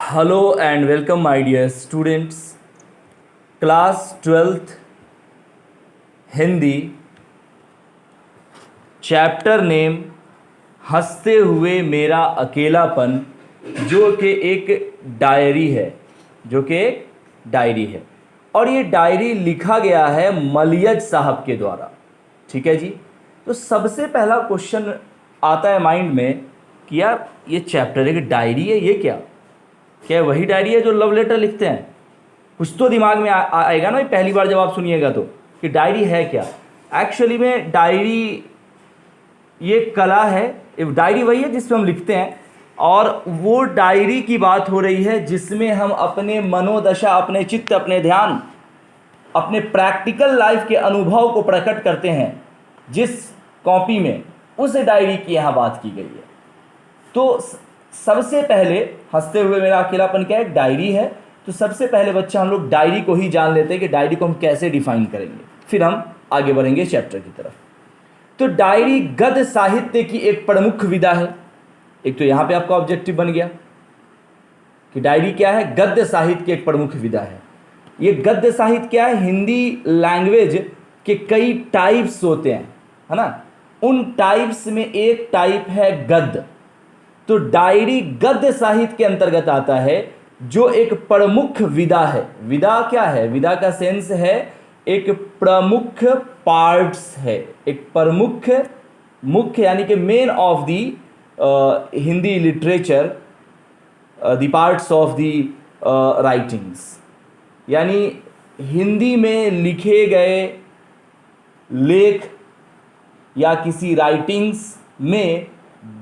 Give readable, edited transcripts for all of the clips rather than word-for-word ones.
Hello and welcome my dear students. Class 12th Hindi, chapter name हंसते हुए मेरा अकेलापन, जो कि एक डायरी है। और ये डायरी लिखा गया है मलियज साहब के द्वारा। ठीक है जी। तो सबसे पहला क्वेश्चन आता है माइंड में कि यार ये चैप्टर एक डायरी है, ये क्या वही डायरी है जो लव लेटर लिखते हैं? कुछ तो दिमाग में आएगा ना पहली बार जब आप सुनिएगा तो, कि डायरी है क्या। एक्चुअली में डायरी ये कला है, डायरी वही है जिसमें हम लिखते हैं, और वो डायरी की बात हो रही है जिसमें हम अपने मनोदशा, अपने चित्त, अपने ध्यान, अपने प्रैक्टिकल लाइफ के अनुभव को प्रकट करते हैं। जिस कॉपी में उस डायरी की यहाँ बात की गई है। तो सबसे पहले हंसते हुए मेरा अकेलापन क्या है, डायरी है। तो सबसे पहले बच्चा हम लोग डायरी को ही जान लेते हैं कि डायरी को हम कैसे डिफाइन करेंगे, फिर हम आगे बढ़ेंगे चैप्टर की तरफ। तो डायरी गद्य साहित्य की एक प्रमुख विधा है। एक तो यहाँ पे आपका ऑब्जेक्टिव बन गया कि डायरी क्या है, गद्य साहित्य की एक प्रमुख विधा है। ये गद्य साहित्य क्या है, हिंदी लैंग्वेज के कई टाइप्स होते हैं, है ना। उन टाइप्स में एक टाइप है गद्य। तो डायरी गद्य साहित्य के अंतर्गत आता है, जो एक प्रमुख विधा है। विधा क्या है? विधा का सेंस है एक प्रमुख पार्ट्स है, एक प्रमुख, मुख्य यानी कि main of the Hindi literature, the parts of the writings. यानी हिंदी में लिखे गए लेख या किसी राइटिंग्स में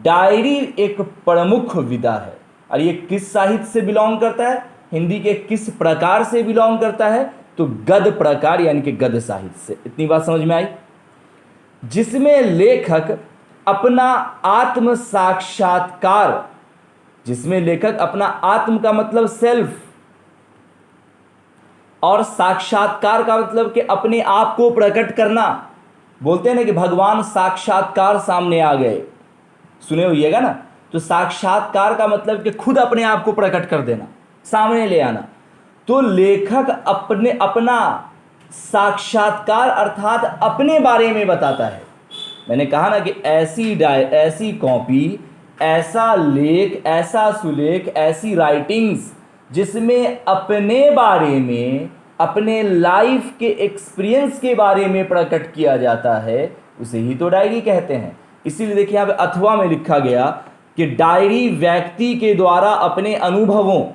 डायरी एक प्रमुख विधा है। और ये किस साहित्य से बिलोंग करता है, हिंदी के किस प्रकार से बिलोंग करता है? तो गद्य प्रकार यानी कि गद्य साहित्य से। इतनी बात समझ में आई? जिसमें लेखक अपना आत्म साक्षात्कार, जिसमें लेखक अपना आत्म का मतलब सेल्फ, और साक्षात्कार का मतलब कि अपने आप को प्रकट करना। बोलते हैं ना कि भगवान साक्षात्कार सामने आ गए, सुने होइएगा ना। तो साक्षात्कार का मतलब कि खुद अपने आप को प्रकट कर देना, सामने ले आना। तो लेखक अपना साक्षात्कार अर्थात अपने बारे में बताता है। मैंने कहा ना कि ऐसी कॉपी, ऐसा लेख, ऐसा सुलेख, ऐसी राइटिंग्स जिसमें अपने बारे में, अपने लाइफ के एक्सपीरियंस के बारे में प्रकट किया जाता है, उसे ही तो डायरी कहते हैं। इसीलिए देखिए यहाँ पे अथवा में लिखा गया कि डायरी व्यक्ति के द्वारा अपने अनुभवों,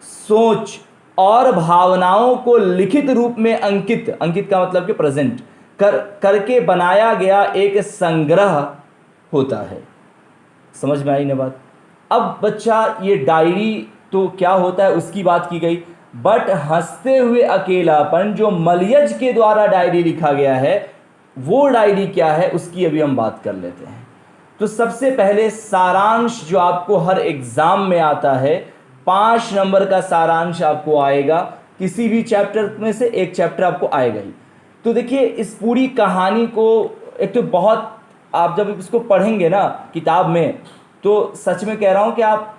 सोच और भावनाओं को लिखित रूप में अंकित का मतलब कि प्रेजेंट करके बनाया गया एक संग्रह होता है। समझ में आई ना बात? अब बच्चा ये डायरी तो क्या होता है उसकी बात की गई, बट हंसते हुए अकेलापन जो मलियज के द्वारा डायरी लिखा गया है, वो डायरी क्या है उसकी अभी हम बात कर लेते हैं। तो सबसे पहले सारांश जो आपको हर एग्जाम में आता है, 5 नंबर का सारांश आपको आएगा। किसी भी चैप्टर में से एक चैप्टर आपको आएगा ही। तो देखिए इस पूरी कहानी को, एक तो बहुत, आप जब इसको पढ़ेंगे ना किताब में, तो सच में कह रहा हूं कि आप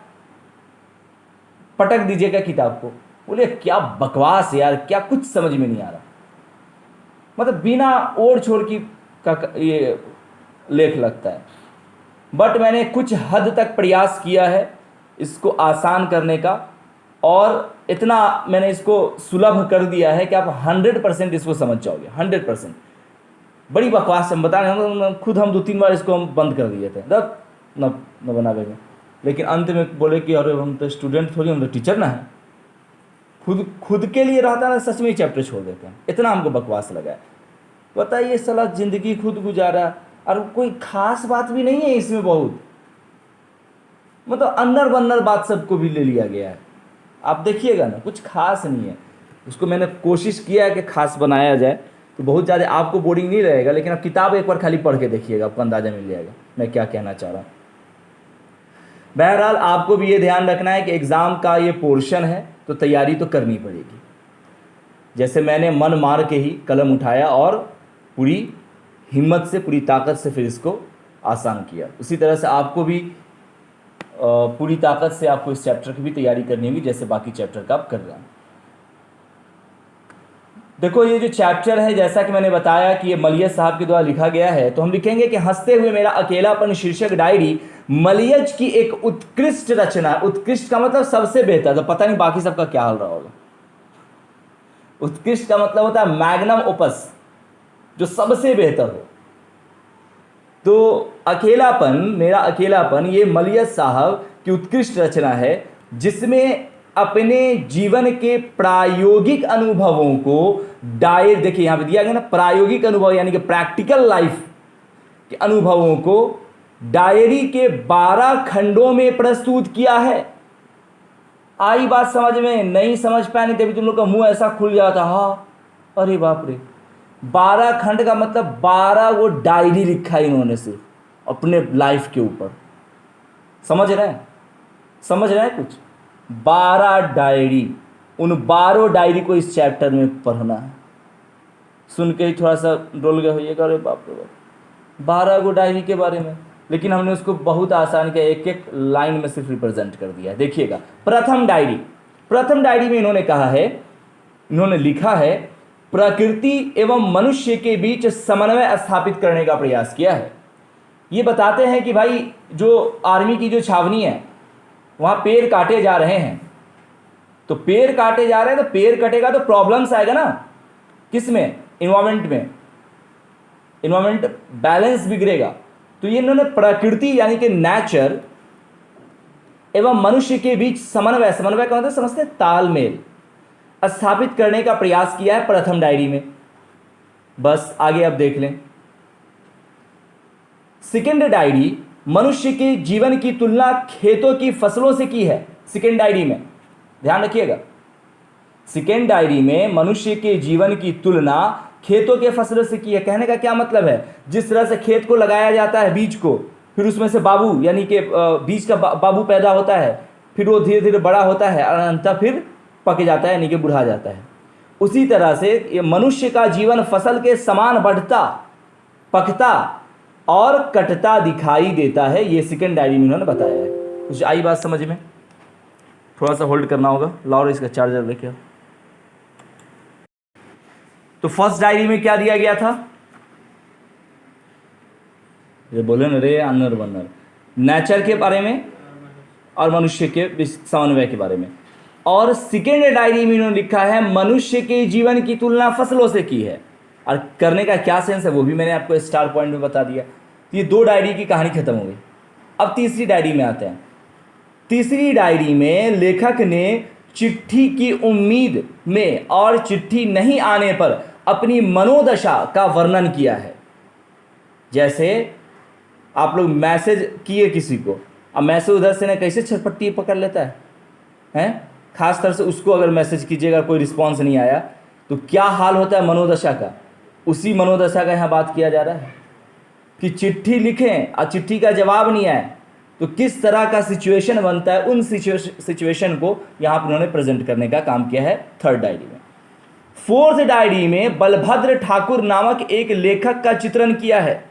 पटक दीजिएगा किताब को, बोले क्या बकवास यार, क्या कुछ समझ में नहीं आ रहा। मतलब बिना ओर छोड़ की का ये लेख लगता है। बट मैंने कुछ हद तक प्रयास किया है इसको आसान करने का, और इतना मैंने इसको सुलभ कर दिया है कि आप 100% इसको समझ जाओगे। 100%। बड़ी बकवास हम बता रहे हैं, खुद हम 2-3 बार इसको हम बंद कर दिए थे, न बनावे में। लेकिन अंत में बोले कि अरे हम तो स्टूडेंट थोड़ी, हम तो टीचर ना है। खुद के लिए रहता है, सच में ही चैप्टर छोड़ देते हैं। इतना हमको बकवास लगा है। बताइए साला जिंदगी खुद गुजारा, और कोई खास बात भी नहीं है इसमें, बहुत मतलब अंदर बंदर बात सबको भी ले लिया गया है। आप देखिएगा ना, कुछ खास नहीं है। उसको मैंने कोशिश किया है कि खास बनाया जाए, तो बहुत ज़्यादा आपको बोरिंग नहीं रहेगा। लेकिन आप किताब एक बार खाली पढ़ के देखिएगा, आपको अंदाज़ा मिल जाएगा मैं क्या कहना चाह रहा हूँ। बहरहाल आपको भी ये ध्यान रखना है कि एग्ज़ाम का ये पोर्शन है, तो तैयारी तो करनी पड़ेगी। जैसे मैंने मन मार के ही कलम उठाया और पूरी हिम्मत से, पूरी ताकत से फिर इसको आसान किया, उसी तरह से आपको भी पूरी ताकत से आपको इस चैप्टर की भी तैयारी करनी होगी जैसे बाकी चैप्टर का आप कर रहे हैं। देखो ये जो चैप्टर है जैसा कि मैंने बताया कि ये मलियज साहब के द्वारा लिखा गया है, तो हम लिखेंगे कि हंसते हुए मेरा अकेलापन शीर्षक डायरी मलियज की एक उत्कृष्ट रचना है। उत्कृष्ट का मतलब सबसे बेहतर, तो पता नहीं बाकी सबका क्या हाल रहा होगा। उत्कृष्ट का मतलब होता है मैग्नम ओपस, जो सबसे बेहतर हो। तो अकेलापन, मेरा अकेलापन, ये मलियज साहब की उत्कृष्ट रचना है जिसमें अपने जीवन के प्रायोगिक अनुभवों को देखिए यहां पे दिया गया ना, प्रायोगिक अनुभव यानी कि प्रैक्टिकल लाइफ के अनुभवों को डायरी के 12 खंडों में प्रस्तुत किया है। आई बात समझ में? नहीं समझ पाए नहीं तभी तुम लोग का मुंह ऐसा खुल जाता, हाँ अरे बाप रे। 12 खंड का मतलब 12 वो डायरी लिखा है इन्होंने सिर्फ अपने लाइफ के ऊपर। समझ रहे हैं? समझ रहे हैं कुछ? 12 डायरी, उन 12 डायरी को इस चैप्टर में पढ़ना है। सुन के ही थोड़ा सा डोल गए होइएगा, अरे बाप रे बाप 12 गो डायरी के बारे में, लेकिन हमने उसको बहुत आसान किया, एक एक लाइन में सिर्फ रिप्रेजेंट कर दिया। देखिएगा, प्रथम डायरी में इन्होंने कहा है, इन्होंने लिखा है, प्रकृति एवं मनुष्य के बीच समन्वय स्थापित करने का प्रयास किया है। ये बताते हैं कि भाई जो आर्मी की जो छावनी है वहाँ पेड़ काटे जा रहे हैं, तो पेड़ काटे जा रहे हैं तो पेड़ कटेगा तो प्रॉब्लम्स आएगा ना, किस में? इन्वायरमेंट में, इन्वायरमेंट बैलेंस बिगड़ेगा। तो ये इन्होंने प्रकृति यानी कि नेचर एवं मनुष्य के बीच समन्वय का मतलब समझते हैं तालमेल स्थापित करने का प्रयास किया है प्रथम डायरी में। बस आगे आप देख लें। सेकेंड डायरी मनुष्य के जीवन की तुलना खेतों की फसलों से की है। सेकेंड डायरी में ध्यान रखिएगा, सेकेंड डायरी में मनुष्य के जीवन की तुलना खेतों के फसलों से की है। कहने का क्या मतलब है? जिस तरह से खेत को लगाया जाता है बीज को, फिर उसमें से बाबू यानी कि बीज का बाबू पैदा होता है, फिर वो धीरे धीरे बड़ा होता है और अंततः फिर पक जाता है यानी कि बुढ़ा जाता है। उसी तरह से ये मनुष्य का जीवन फसल के समान बढ़ता, पकता और कटता दिखाई देता है। ये सेकेंड डायरी में उन्होंने बताया है। कुछ आई बात समझ में? थोड़ा सा होल्ड करना होगा, लाओ इसका चार्जर लेके। तो फर्स्ट डायरी में क्या दिया गया था? ये बोले ना रे अनर बनर, नेचर के बारे में और मनुष्य के समन्वय के बारे में। और सेकेंड डायरी में इन्होंने लिखा है मनुष्य के जीवन की तुलना फसलों से की है। और करने का क्या सेंस है वो भी मैंने आपको स्टार पॉइंट में बता दिया। तो ये 2 डायरी की कहानी खत्म हो गई। अब तीसरी डायरी में आते हैं। तीसरी डायरी में लेखक ने चिट्ठी की उम्मीद में और चिट्ठी नहीं आने पर अपनी मनोदशा का वर्णन किया है। जैसे आप लोग मैसेज किए किसी को, अब मैसेज उधर से ना कैसे छटपट्टी पकड़ लेता है हैं? खास तरह से उसको अगर मैसेज कीजिएगा कोई रिस्पॉन्स नहीं आया तो क्या हाल होता है मनोदशा का, उसी मनोदशा का यहाँ बात किया जा रहा है कि चिट्ठी लिखें और चिट्ठी का जवाब नहीं आए तो किस तरह का सिचुएशन बनता है। उन सिचुएशन को यहाँ पर उन्होंने प्रेजेंट करने का काम किया है थर्ड डायरी में। फोर्थ डायरी में बलभद्र ठाकुर नामक एक लेखक का चित्रण किया है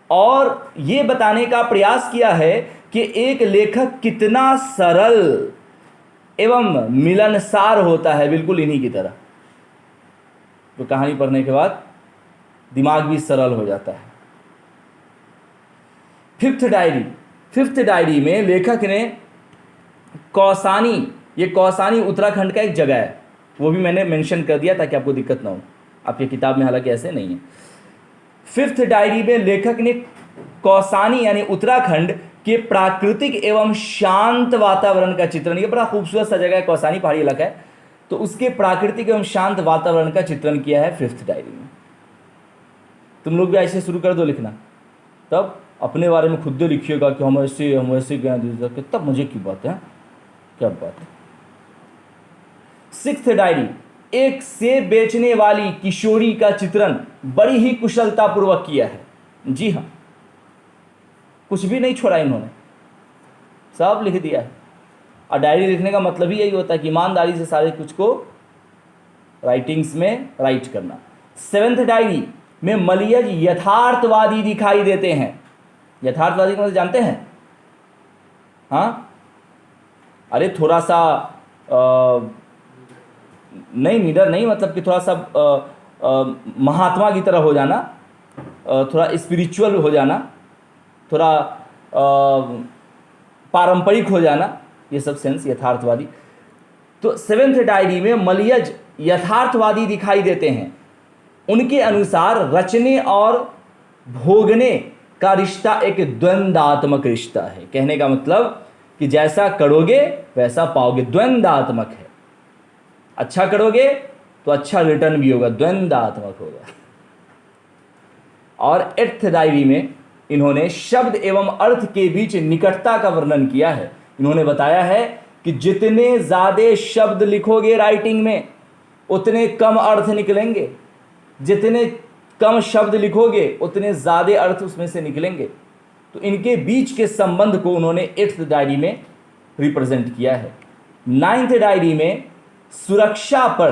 और ये बताने का प्रयास किया है कि एक लेखक कितना सरल एवं मिलनसार होता है, बिल्कुल इन्हीं की तरह। तो कहानी पढ़ने के बाद दिमाग भी सरल हो जाता है। फिफ्थ डायरी में लेखक ने कौसानी, ये कौसानी उत्तराखंड का एक जगह है, वो भी मैंने मेंशन कर दिया ताकि आपको दिक्कत ना हो, आपकी किताब में हालांकि ऐसे नहीं है। फिफ्थ डायरी में लेखक ने कौसानी यानी उत्तराखंड के प्राकृतिक एवं शांत वातावरण का चित्रण, ये बड़ा खूबसूरत सा जगह है, कौसानी पहाड़ी इलाका है, तो उसके प्राकृतिक एवं शांत वातावरण का चित्रण किया है फिफ्थ डायरी में। तुम लोग भी ऐसे शुरू कर दो लिखना, तब अपने बारे में खुद लिखिएगा कि हम ऐसे गए, कितना मजे की बात है, क्या बात है। सिक्स्थ डायरी, एक सेब बेचने वाली किशोरी का चित्रण बड़ी ही कुशलतापूर्वक किया है। जी हाँ, कुछ भी नहीं छोड़ा इन्होंने, सब लिख दिया है। और डायरी लिखने का मतलब ही यही होता है कि ईमानदारी से सारे कुछ को राइटिंग्स में राइट करना। सेवेंथ डायरी में मलियज यथार्थवादी दिखाई देते हैं। यथार्थवादी को जानते हैं? हाँ, अरे थोड़ा सा नहीं नीडर नहीं, मतलब कि थोड़ा सा महात्मा की तरह हो जाना, थोड़ा स्पिरिचुअल हो जाना, थोड़ा पारंपरिक हो जाना, ये सब सेंस यथार्थवादी। तो सेवेंथ डायरी में मलयज यथार्थवादी दिखाई देते हैं। उनके अनुसार रचने और भोगने का रिश्ता एक द्वंद्वात्मक रिश्ता है। कहने का मतलब कि जैसा करोगे वैसा पाओगे, द्वंद्वात्मक है। अच्छा करोगे तो अच्छा रिटर्न भी होगा, द्वंद्वात्मक होगा। और एट्थ डायरी में इन्होंने शब्द एवं अर्थ के बीच निकटता का वर्णन किया है। इन्होंने बताया है कि जितने ज़्यादा शब्द लिखोगे राइटिंग में उतने कम अर्थ निकलेंगे, जितने कम शब्द लिखोगे उतने ज़्यादा अर्थ उसमें से निकलेंगे। तो इनके बीच के संबंध को उन्होंने एट्थ डायरी में रिप्रेजेंट किया है। नाइन्थ डायरी में सुरक्षा पर,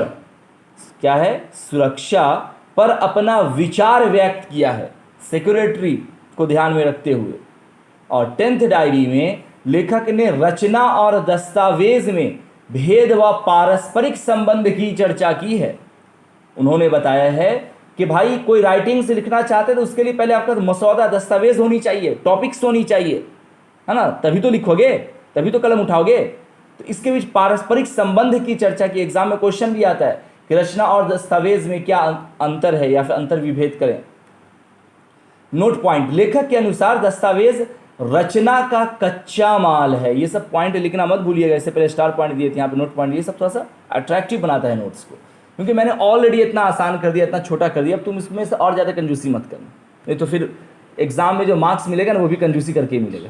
क्या है, सुरक्षा पर अपना विचार व्यक्त किया है, सिक्योरिटी को ध्यान में रखते हुए। और टेंथ डायरी में लेखक ने रचना और दस्तावेज में भेद व पारस्परिक संबंध की चर्चा की है। उन्होंने बताया है कि भाई कोई राइटिंग से लिखना चाहते हैं तो उसके लिए पहले आपका मसौदा, दस्तावेज होनी चाहिए, टॉपिक्स होनी चाहिए, है ना, तभी तो लिखोगे, तभी तो कलम उठाओगे। तो इसके बीच पारस्परिक संबंध की चर्चा की। एग्जाम में क्वेश्चन भी आता है कि रचना और दस्तावेज में क्या अंतर है, या फिर अंतर विभेद करें। नोट पॉइंट, लेखक के अनुसार दस्तावेज रचना का कच्चा माल है। ये सब पॉइंट लिखना मत भूलिएगा, इससे पहले स्टार पॉइंट दिए थे, यहाँ पे नोट पॉइंट, ये सब थोड़ा सा अट्रैक्टिव बनाता है नोट्स को, क्योंकि मैंने ऑलरेडी इतना आसान कर दिया, इतना छोटा कर दिया। अब तुम इसमें से और ज़्यादा कंजूसी मत करना, नहीं तो फिर एग्जाम में जो मार्क्स मिलेगा ना वो भी कंजूसी करके ही मिलेगा।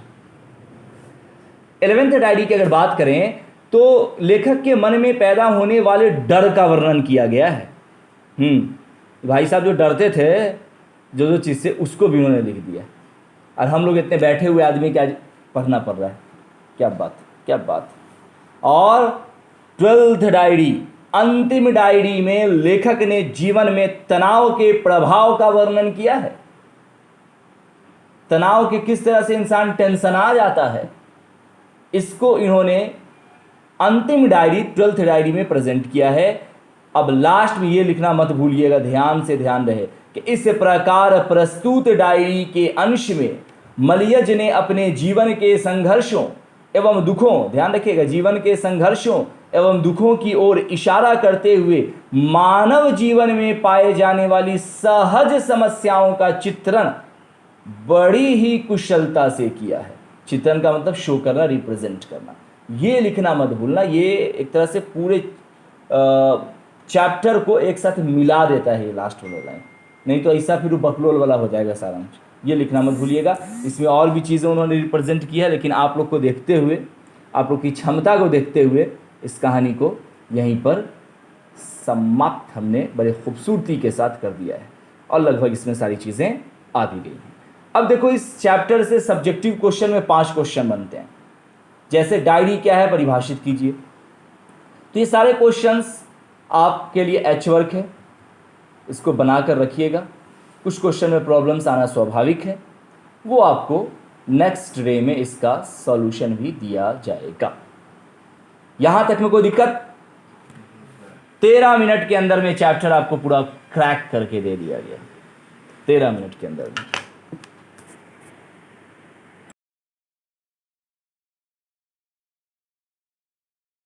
11th डायरी की अगर बात करें तो लेखक के मन में पैदा होने वाले डर का वर्णन किया गया है। भाई साहब जो डरते थे जो चीज़ से, उसको भी उन्होंने लिख दिया। और हम लोग इतने बैठे हुए आदमी क्या पढ़ना पड़ रहा है, क्या बात, क्या बात। और 12th डायरी, अंतिम डायरी में लेखक ने जीवन में तनाव के प्रभाव का वर्णन किया है। तनाव के किस तरह से इंसान टेंशन आ जाता है, इसको इन्होंने अंतिम डायरी 12th डायरी में प्रेजेंट किया है। अब लास्ट में ये लिखना मत भूलिएगा, ध्यान से ध्यान रहे कि इस प्रकार प्रस्तुत डायरी के अंश में मलयज ने अपने जीवन के संघर्षों एवं दुखों, ध्यान रखिएगा, जीवन के संघर्षों एवं दुखों की ओर इशारा करते हुए मानव जीवन में पाए जाने वाली सहज समस्याओं का चित्रण बड़ी ही कुशलता से किया है। चित्रण का मतलब शो करना, रिप्रेजेंट करना। ये लिखना मत भूलना, ये एक तरह से पूरे चैप्टर को एक साथ मिला देता है ये लास्ट वाला लाइन, नहीं तो ऐसा फिर बकलोल वाला हो जाएगा सारांश। ये लिखना मत भूलिएगा। इसमें और भी चीज़ें उन्होंने रिप्रेजेंट किया है, लेकिन आप लोग को देखते हुए, आप लोग की क्षमता को देखते हुए इस कहानी को यहीं पर समाप्त हमने बड़े खूबसूरती के साथ कर दिया है, और लगभग इसमें सारी चीज़ें आ भी गई हैं। अब देखो, इस चैप्टर से सब्जेक्टिव क्वेश्चन में 5 क्वेश्चन बनते हैं। जैसे डायरी क्या है परिभाषित कीजिए। तो ये सारे क्वेश्चंस आपके लिए एच वर्क है, इसको बनाकर रखिएगा। कुछ क्वेश्चन में प्रॉब्लम्स आना स्वाभाविक है, वो आपको नेक्स्ट डे में इसका सॉल्यूशन भी दिया जाएगा। यहां तक में कोई दिक्कत? 13 मिनट के अंदर में चैप्टर आपको पूरा क्रैक करके दे दिया गया, 13 मिनट के अंदर में।